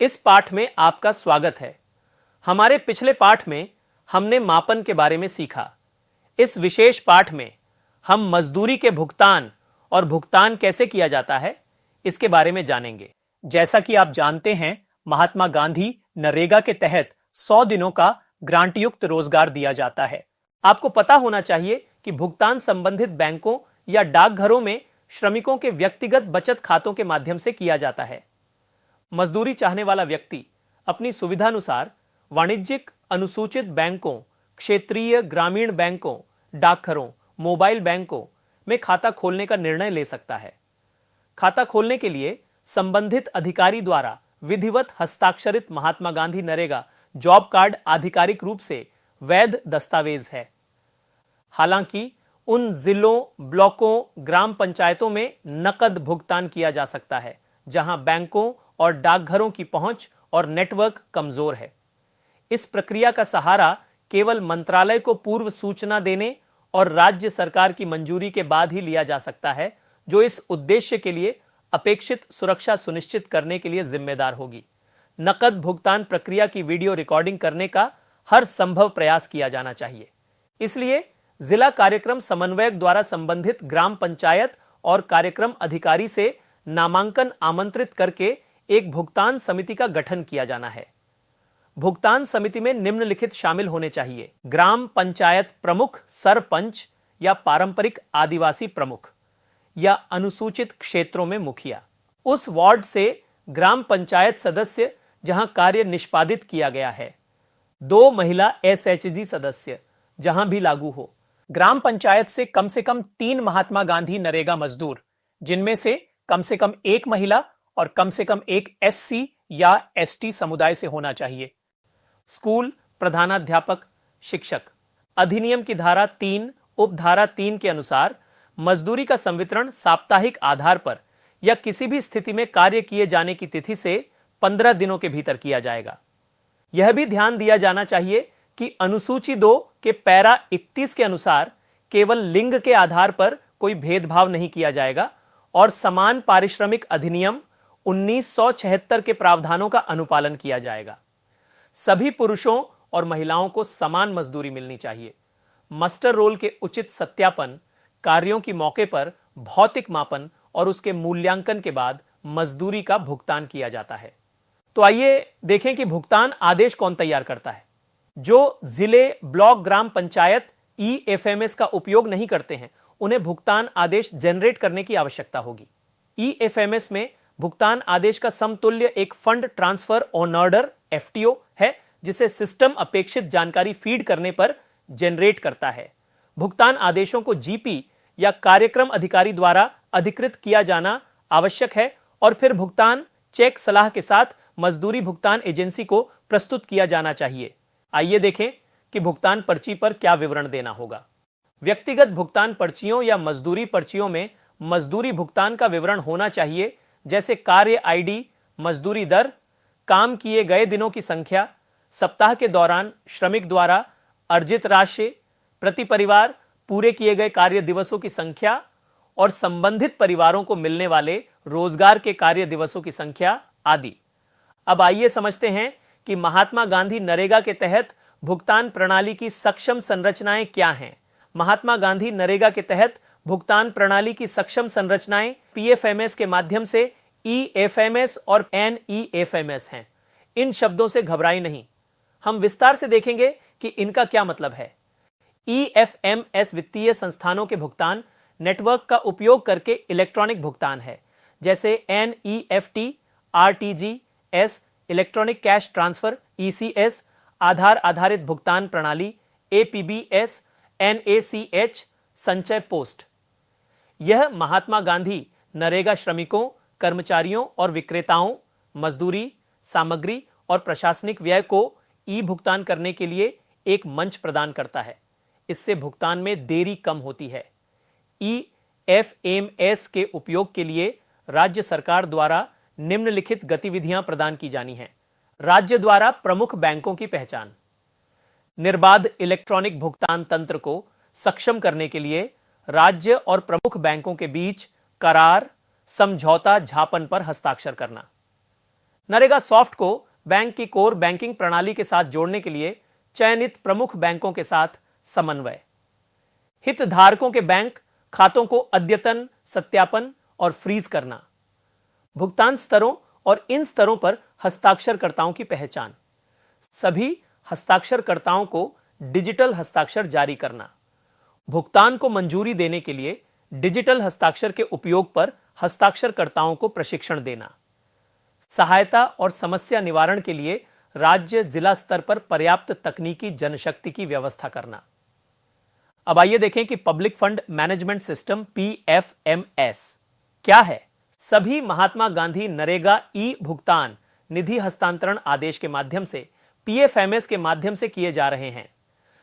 इस पाठ में आपका स्वागत है। हमारे पिछले पाठ में हमने मापन के बारे में सीखा। इस विशेष पाठ में हम मजदूरी के भुगतान और भुगतान कैसे किया जाता है इसके बारे में जानेंगे। जैसा कि आप जानते हैं, महात्मा गांधी नरेगा के तहत 100 दिनों का ग्रांट युक्त रोजगार दिया जाता है। आपको पता होना चाहिए कि भुगतान संबंधित बैंकों या डाकघरों में श्रमिकों के व्यक्तिगत बचत खातों के माध्यम से किया जाता है। मजदूरी चाहने वाला व्यक्ति अपनी सुविधानुसार वाणिज्यिक अनुसूचित बैंकों, क्षेत्रीय ग्रामीण बैंकों, डाकघरों, मोबाइल बैंकों में खाता खोलने का निर्णय ले सकता है। खाता खोलने के लिए संबंधित अधिकारी द्वारा विधिवत हस्ताक्षरित महात्मा गांधी नरेगा जॉब कार्ड आधिकारिक रूप से वैध दस्तावेज है। हालांकि उन जिलों, ब्लॉकों, ग्राम पंचायतों में नकद भुगतान किया जा सकता है जहां बैंकों और डाकघरों की पहुंच और नेटवर्क कमजोर है। इस प्रक्रिया का सहारा केवल मंत्रालय को पूर्व सूचना देने और राज्य सरकार की मंजूरी के बाद ही लिया जा सकता है, जो इस उद्देश्य के लिए अपेक्षित सुरक्षा सुनिश्चित करने के लिए जिम्मेदार होगी। नकद भुगतान प्रक्रिया की वीडियो रिकॉर्डिंग करने का हर संभव प्रयास किया जाना चाहिए। इसलिए जिला कार्यक्रम समन्वयक द्वारा संबंधित ग्राम पंचायत और कार्यक्रम अधिकारी से नामांकन आमंत्रित करके एक भुगतान समिति का गठन किया जाना है। भुगतान समिति में निम्नलिखित शामिल होने चाहिए: ग्राम पंचायत प्रमुख, सरपंच या पारंपरिक आदिवासी प्रमुख या अनुसूचित क्षेत्रों में मुखिया, उस वार्ड से ग्राम पंचायत सदस्य जहां कार्य निष्पादित किया गया है, 2 महिला एसएचजी सदस्य जहां भी लागू हो, ग्राम पंचायत से कम 3 महात्मा गांधी नरेगा मजदूर, जिनमें से कम 1 महिला और कम 1 एससी या एसटी समुदाय से होना चाहिए। स्कूल प्रधानाध्यापक, शिक्षक। अधिनियम की धारा 3 उपधारा 3 के अनुसार मजदूरी का संवितरण साप्ताहिक आधार पर या किसी भी स्थिति में कार्य किए जाने की तिथि से 15 दिनों के भीतर किया जाएगा। यह भी ध्यान दिया जाना चाहिए कि अनुसूची 2 के पैरा 31 के अनुसार केवल लिंग के आधार पर कोई भेदभाव नहीं किया जाएगा और समान पारिश्रमिक अधिनियम 1976 के प्रावधानों का अनुपालन किया जाएगा। सभी पुरुषों और महिलाओं को समान मजदूरी मिलनी चाहिए। मस्टर रोल के उचित सत्यापन, कार्यों की मौके पर भौतिक मापन और उसके मूल्यांकन के बाद मजदूरी का भुगतान किया जाता है। तो आइए देखें कि भुगतान आदेश कौन तैयार करता है। जो जिले, ब्लॉक, ग्राम पंचायत ईएफएमएस का उपयोग नहीं करते हैं, उन्हें भुगतान आदेश जनरेट करने की आवश्यकता होगी। ईएफएमएस में भुगतान आदेश का समतुल्य एक fund transfer on order FTO है, जिसे सिस्टम अपेक्षित जानकारी फीड करने पर जनरेट करता है। भुगतान आदेशों को जीपी या कार्यक्रम अधिकारी द्वारा अधिकृत किया जाना आवश्यक है और फिर भुगतान चेक सलाह के साथ मजदूरी भुगतान एजेंसी को प्रस्तुत किया जाना चाहिए। आइए देखें कि भुगतान पर्ची पर क्या विवरण देना होगा। व्यक्तिगत भुगतान पर्चियों या मजदूरी पर्चियों में मजदूरी भुगतान का विवरण होना चाहिए, जैसे कार्य आईडी, मजदूरी दर, काम किए गए दिनों की संख्या, सप्ताह के दौरान श्रमिक द्वारा अर्जित राशि, प्रति परिवार पूरे किए गए कार्य दिवसों की संख्या और संबंधित परिवारों को मिलने वाले रोजगार के कार्य दिवसों की संख्या आदि। अब आइए समझते हैं कि महात्मा गांधी नरेगा के तहत भुगतान प्रणाली की सक्षम संरचनाएं क्या हैं। महात्मा गांधी नरेगा के तहत भुगतान प्रणाली की सक्षम संरचनाएं पीएफएमएस के माध्यम से ईएफएमएस और एनईएफएमएस हैं। इन शब्दों से घबराई नहीं, हम विस्तार से देखेंगे कि इनका क्या मतलब है। ईएफएमएस वित्तीय संस्थानों के भुगतान नेटवर्क का उपयोग करके इलेक्ट्रॉनिक भुगतान है, जैसे NEFT, RTGS, electronic cash transfer ECS, Aadhaar आधारित भुगतान प्रणाली एपीबीएस, एनएसीएच, संचय पोस्ट। यह महात्मा गांधी नरेगा श्रमिकों, कर्मचारियों और विक्रेताओं मजदूरी, सामग्री और प्रशासनिक व्यय को ई भुगतान करने के लिए एक मंच प्रदान करता है। इससे भुगतान में देरी कम होती है। ईएफएमएस के उपयोग के लिए राज्य सरकार द्वारा निम्नलिखित गतिविधियां प्रदान की जानी हैं। राज्य द्वारा प्रमुख बैंकों की पहचान, निर्बाध इलेक्ट्रॉनिक भुगतान तंत्र को सक्षम करने के लिए राज्य और प्रमुख बैंकों के बीच करार, समझौता ज्ञापन पर हस्ताक्षर करना। नरेगा सॉफ्ट को बैंक की कोर बैंकिंग प्रणाली के साथ जोड़ने के लिए चयनित प्रमुख बैंकों के साथ समन्वय। हितधारकों के बैंक खातों को अद्यतन, सत्यापन और फ्रीज करना। भुगतान स्तरों और इन स्तरों पर हस्ताक्षरकर्ताओं की पहचान। सभी हस्ताक्षरकर्ताओं को डिजिटल हस्ताक्षर जारी करना। भुगतान को मंजूरी देने के लिए डिजिटल हस्ताक्षर के उपयोग पर हस्ताक्षरकर्ताओं को प्रशिक्षण देना। सहायता और समस्या निवारण के लिए राज्य जिला स्तर पर पर्याप्त तकनीकी जनशक्ति की व्यवस्था करना। अब आइए देखें कि public fund management system PFMS क्या है। सभी महात्मा गांधी नरेगा ई भुगतान निधि हस्तांतरण आदेश के माध्यम से PFMS के माध्यम से किए जा रहे हैं।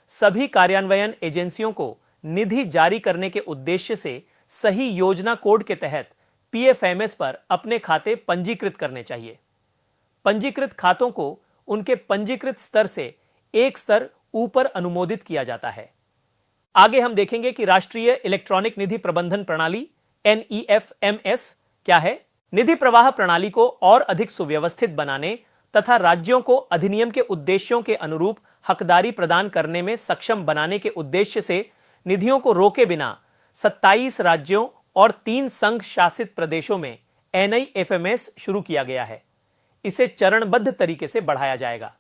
सभी कार्यान्वयन एजेंसियों को निधि जारी करने के उद्देश्य से सही योजना कोड के तहत PFMS पर अपने खाते पंजीकृत करने चाहिए। पंजीकृत खातों को उनके पंजीकृत स्तर से एक स्तर ऊपर अनुमोदित किया जाता है। आगे हम देखेंगे कि राष्ट्रीय इलेक्ट्रॉनिक निधि प्रबंधन प्रणाली NEFMS क्या है। निधि प्रवाह प्रणाली को और अधिक सुव्यवस्थित बनाने तथा राज्यों को अधिनियम के उद्देश्यों के अनुरूप हकदारी प्रदान करने में सक्षम बनाने के उद्देश्य से निधियों को रोके बिना 27 राज्यों और 3 संघ शासित प्रदेशों में NEFMS शुरू किया गया है। इसे चरणबद्ध तरीके से बढ़ाया जाएगा।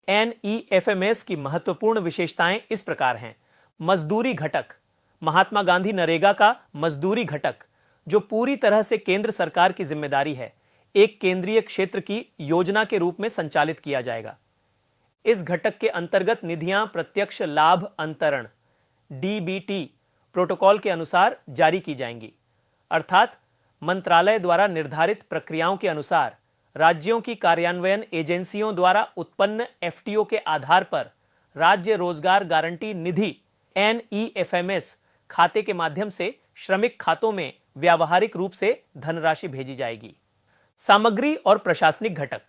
NEFMS की महत्वपूर्ण विशेषताएं इस प्रकार हैं। मजदूरी घटक। महात्मा गांधी नरेगा का मजदूरी घटक, जो पूरी तरह से केंद्र सरकार की जिम्मेदारी है, एक केंद्रीय क्षेत्र की योजना के रूप में संचालित किया जाएगा। इस घटक के अंतर्गत निधियां प्रत्यक्ष लाभ अंतरण DBT प्रोटोकॉल के अनुसार जारी की जाएंगी, अर्थात मंत्रालय द्वारा निर्धारित प्रक्रियाओं के अनुसार राज्यों की कार्यान्वयन एजेंसियों द्वारा उत्पन्न FTO के आधार पर राज्य रोजगार गारंटी निधि NEFMS खाते के माध्यम से श्रमिक खातों में व्यावहारिक रूप से धनराशि भेजी जाएगी। सामग्री और प्रशासनिक घटक।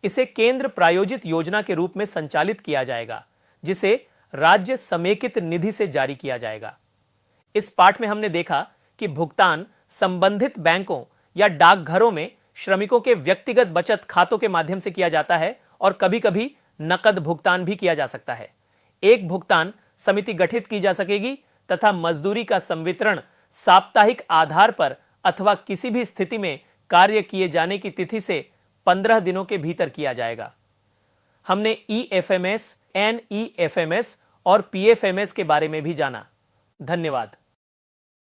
इसे केंद्र प्रायोजित योजना के रूप में संचालित किया जाएगा, जिसे राज्य समेकित निधि से जारी किया जाएगा। इस पाठ में हमने देखा कि भुगतान संबंधित बैंकों या डाकघरों में श्रमिकों के व्यक्तिगत बचत खातों के माध्यम से किया जाता है और कभी-कभी नकद भुगतान भी किया जा सकता है। एक भुगतान समिति गठित की जा सकेगी तथा मजदूरी का संवितरण साप्ताहिक आधार पर अथवा किसी भी स्थिति में कार्य किए जाने की तिथि से 15 दिनों के भीतर किया जाएगा। हमने EFMS, NEFMS और PFMS के बारे में भी जाना। धन्यवाद।